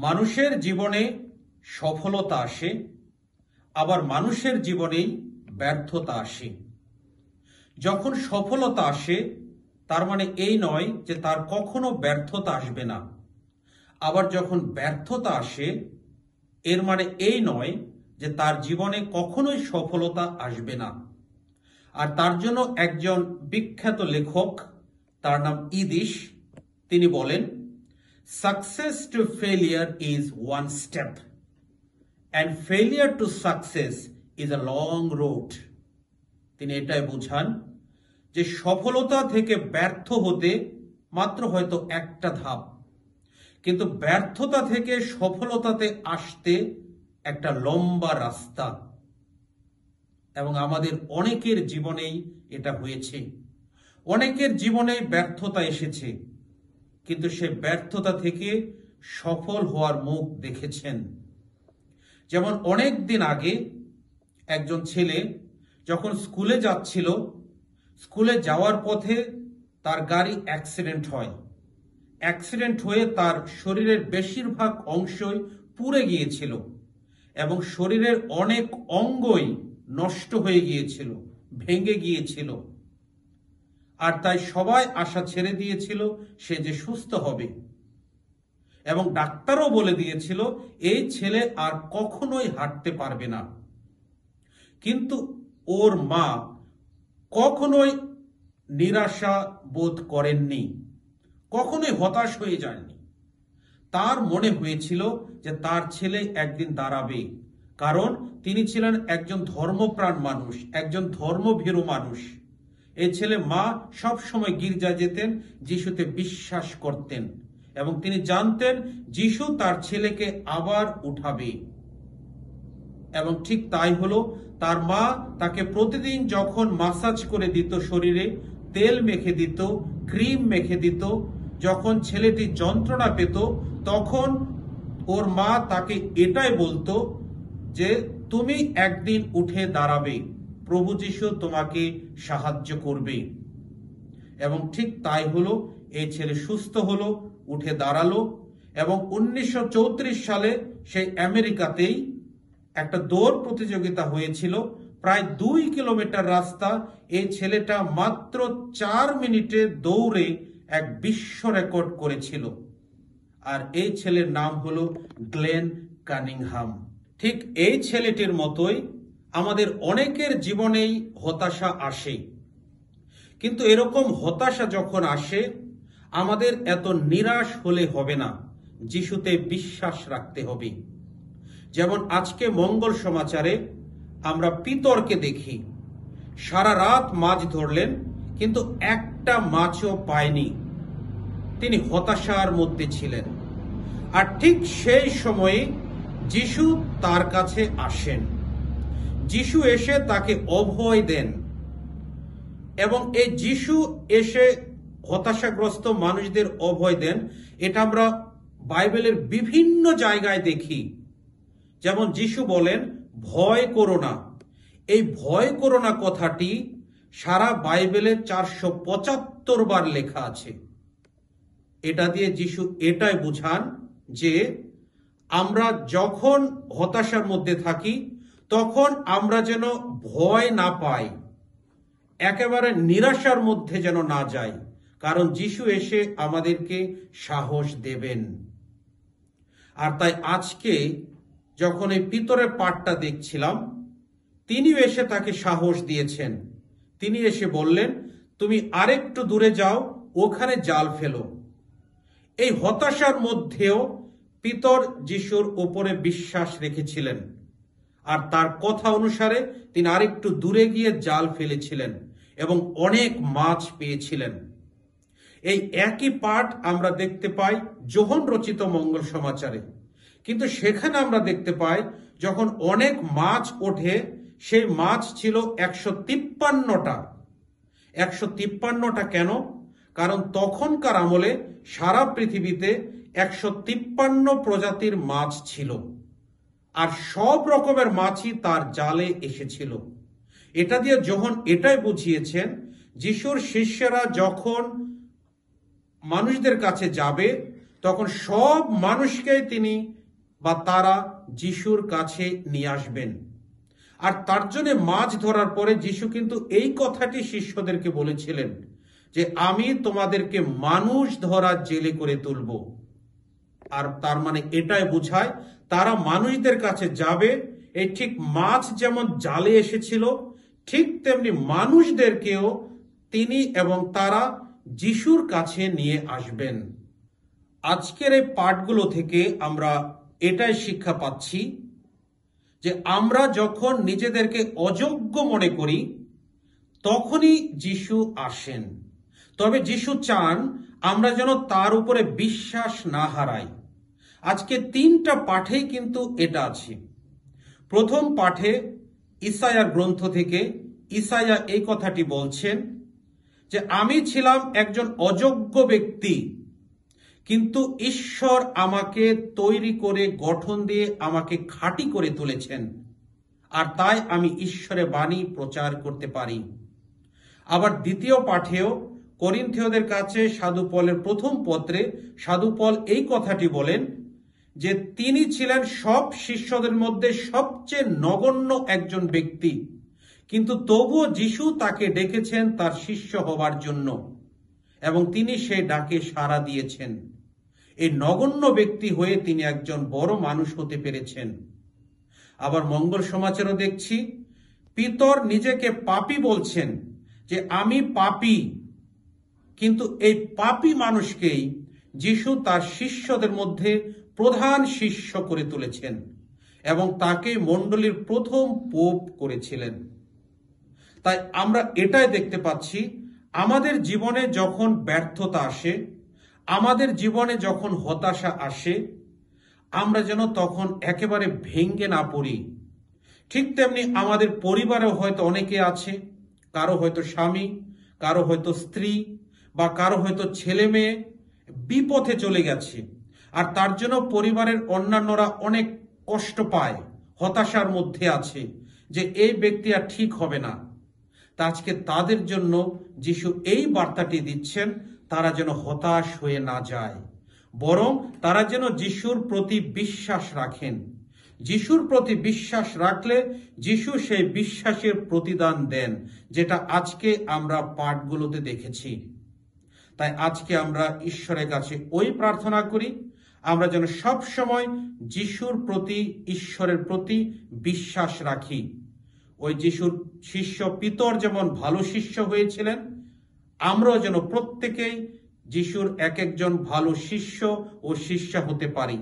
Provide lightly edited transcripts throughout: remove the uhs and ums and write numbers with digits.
মানুষের জীবনে সফলতা আসে, আবার মানুষের জীবনেই ব্যর্থতা আসে। যখন সফলতা আসে তার মানে এই নয় যে তার কখনো ব্যর্থতা আসবে না। আবার যখন ব্যর্থতা আসে এর মানে এই নয় যে তার জীবনে কখনোই সফলতা আসবে না। আর তার জন্য একজন বিখ্যাত লেখক, তার নাম ইদিশ, তিনি বলেন, success to failure is one step and failure to success is a long road. তিনি এটাই বোঝান যে সফলতা থেকে ব্যর্থ হতে মাত্র হয়তো একটা ধাপ, কিন্তু ব্যর্থতা থেকে সফলতাতে আসতে একটা লম্বা রাস্তা। এবং আমাদের অনেকের জীবনেই এটা হয়েছে, অনেকের জীবনে ব্যর্থতা এসেছে, কিন্তু সে ব্যর্থতা থেকে সফল হওয়ার মুখ দেখেছেন। যেমন অনেক দিন আগে একজন ছেলে যখন স্কুলে যাচ্ছিল, স্কুলে যাওয়ার পথে তার গাড়ি অ্যাক্সিডেন্ট হয়। অ্যাক্সিডেন্ট হয়ে তার শরীরের বেশিরভাগ অংশই পুড়ে গিয়েছিল এবং শরীরের অনেক অঙ্গই নষ্ট হয়ে গিয়েছিল, ভেঙে গিয়েছিল। আর তাই সবাই আশা ছেড়ে দিয়েছিল সে যে সুস্থ হবে, এবং ডাক্তারও বলে দিয়েছিল এই ছেলে আর কখনোই হাঁটতে পারবে না। কিন্তু ওর মা কখনোই নিরাশা বোধ করেননি, কখনোই হতাশ হয়ে যাননি। তার মনে হয়েছিল যে তার ছেলে একদিন দাঁড়াবে, কারণ তিনি ছিলেন একজন ধর্মপ্রাণ মানুষ, একজন ধর্মভীরু মানুষ। এই ছেলে মা সব সময় গির্জায় যেতেন, যিশুতে বিশ্বাস করতেন এবং তিনি জানতেন যিশু তার ছেলেকে আবার উঠাবে। এবং ঠিক তাই হলো। তার মা তাকে প্রতিদিন যখন মাসাজ করে দিত, শরীরে তেল মেখে দিত, ক্রিম মেখে দিত, যখন ছেলেটি যন্ত্রণা পেত তখন ওর মা তাকে এটাই বলতো যে তুমি একদিন উঠে দাঁড়াবে, প্রভু যিশু তোমাকে সাহায্য করবে। এবং ঠিক তাই হলো, এই ছেলে সুস্থ হলো, উঠে দাঁড়ালো। এবং 1934 সালে সেই আমেরিকাতেই একটা দৌড় প্রতিযোগিতা হয়েছিল, প্রায় 2 কিলোমিটার রাস্তা। এই ছেলেটা মাত্র 4 মিনিটে দৌড়ে এক বিশ্ব রেকর্ড করেছিল। আর এই ছেলের নাম হলো গ্লেন কানিংহাম। ঠিক এই ছেলেটির মতোই আমাদের অনেকের জীবনেই হতাশা আসে, কিন্তু এরকম হতাশা যখন আসে আমাদের এত নিরাশ হলে হবে না, যিশুতে বিশ্বাস রাখতে হবে। যেমন আজকে মঙ্গল সমাচারে আমরা পিতরকে দেখি, সারা রাত মাছ ধরলেন কিন্তু একটা মাছও পায়নি। তিনি হতাশার মধ্যে ছিলেন। আর ঠিক সেই সময়ে যিশু তার কাছে আসেন। যিশু এসে তাকে অভয় দেন, এবং এই যিশু এসে হতাশাগ্রস্ত মানুষদের অভয় দেন। এটা আমরা বাইবেলের বিভিন্ন জায়গায় দেখি। যেমন যিশু বলেন, ভয় করো না। এই ভয় করো না কথাটি সারা বাইবেলে 475 বার লেখা আছে। এটা দিয়ে যিশু এটাই বুঝান যে আমরা যখন হতাশার মধ্যে থাকি তখন আমরা যেন ভয় না পাই, একেবারে নিরাশার মধ্যে যেন না যাই, কারণ যিশু এসে আমাদেরকে সাহস দেবেন। আর তাই আজকে যখন এই পিতরের পাঠটা দেখছিলাম, তিনিও এসে তাকে সাহস দিয়েছেন। তিনি এসে বললেন, তুমি আরেকটু দূরে যাও, ওখানে জাল ফেলো। এই হতাশার মধ্যেও পিতর যিশুর উপরে বিশ্বাস রেখেছিলেন, আর তার কথা অনুসারে তিনি আরেকটু দূরে গিয়ে জাল ফেলেছিলেন এবং অনেক মাছ পেয়েছিলেন। এই একই পাঠ আমরা দেখতে পাই যোহন রচিত মঙ্গল সমাচারে, কিন্তু সেখানে আমরা দেখতে পাই যখন অনেক মাছ ওঠে, সেই মাছ ছিল 153টা। 153টা কেন? কারণ তখনকার আমলে সারা পৃথিবীতে 153 প্রজাতির মাছ ছিল, আর সব রকমের মাছই তার জালে এসেছিল। এটা দিয়ে যোহন এটাই বুঝিয়েছেন, যিশুর শিষ্যরা যখন মানুষদের কাছে যাবে তখন সব মানুষকে তিনি বা তারা যিশুর কাছে নিয়ে আসবেন। আর তার জন্য মাছ ধরার পরে যিশু কিন্তু এই কথাটি শিষ্যদেরকে বলেছিলেন যে আমি তোমাদেরকে মানুষ ধরার জেলে করে তুলব। আর তার মানে এটাই বোঝায় তারা মানুষদের কাছে যাবে। এই ঠিক মাছ যেমন জালে এসেছিল, ঠিক তেমনি মানুষদেরকেও তিনি এবং তারা যিশুর কাছে নিয়ে আসবেন। আজকের এই পাঠগুলো থেকে আমরা এটাই শিক্ষা পাচ্ছি যে আমরা যখন নিজেদেরকে অযোগ্য মনে করি তখনই যিশু আসেন। তবে যিশু চান আমরা যেন তার উপরে বিশ্বাস না হারাই। আজকে 3টা পাঠেই কিন্তু এটা আছে। প্রথম পাঠে ইসাইয়ার গ্রন্থ থেকে ইসাইয়া এই কথাটি বলছেন যে আমি ছিলাম একজন অযোগ্য ব্যক্তি, কিন্তু ঈশ্বর আমাকে তৈরি করে গঠন দিয়ে আমাকে খাঁটি করে তুলেছেন, আর তাই আমি ঈশ্বরের বাণী প্রচার করতে পারি। আবার দ্বিতীয় পাঠেও করিন্থীয়দের কাছে সাধু পলের প্রথম পত্রে সাধু পল এই কথাটি বলেন যে তিনি ছিলেন সব শিষ্যদের মধ্যে সবচেয়ে নগণ্য একজন ব্যক্তি, কিন্তু তবুও যিশু তাকে ডেকেছেন তার শিষ্য হবার জন্য এবং তিনি সেই ডাকে সাড়া দিয়েছেন। এই নগণ্য ব্যক্তি হয়ে তিনি একজন বড় মানুষ হতে পেরেছেন। আবার মঙ্গল সমাচারও দেখছি পিতর নিজেকে পাপী বলছেন যে আমি পাপী, কিন্তু এই পাপী মানুষকেই যিশু তার শিষ্যদের মধ্যে প্রধান শিষ্য করে তুলেছেন এবং তাকে মণ্ডলীর প্রথম পোপ করেছিলেন। তাই আমরা এটাই দেখতে পাচ্ছি আমাদের জীবনে যখন ব্যর্থতা আসে, আমাদের জীবনে যখন হতাশা আসে, আমরা যেন তখন একেবারে ভেঙে না পড়ি। ঠিক তেমনি আমাদের পরিবারেও হয়তো অনেকে আছে, কারো হয়তো স্বামী, কারো হয়তো স্ত্রী বা কারো হয়তো ছেলে মেয়ে বিপথে চলে গেছে, আর তার জন্য পরিবারের অন্যান্যরা অনেক কষ্ট পায়, হতাশার মধ্যে আছে যে এই ব্যক্তি আর ঠিক হবে না। তা আজকে তাদের জন্য যিশু এই বার্তাটি দিচ্ছেন তারা যেন হতাশ হয়ে না যায়, বরং তারা যেন যিশুর প্রতি বিশ্বাস রাখেন। যিশুর প্রতি বিশ্বাস রাখলে যিশু সেই বিশ্বাসের প্রতিদান দেন, যেটা আজকে আমরা পাঠগুলোতে দেখেছি। তাই আজকে আমরা ঈশ্বরের কাছে ওই প্রার্থনা করি আমরা যেন সব সময় যিশুর প্রতি, ঈশ্বরের প্রতি বিশ্বাস রাখি। ওই যিশুর শিষ্য পিতর যেমন ভালো শিষ্য হয়েছিলেন, আমরাও যেন প্রত্যেকেই যিশুর এক একজন ভালো শিষ্য ও শিষ্যা হতে পারি।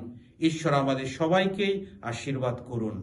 ঈশ্বর আমাদের সবাইকেই আশীর্বাদ করুন।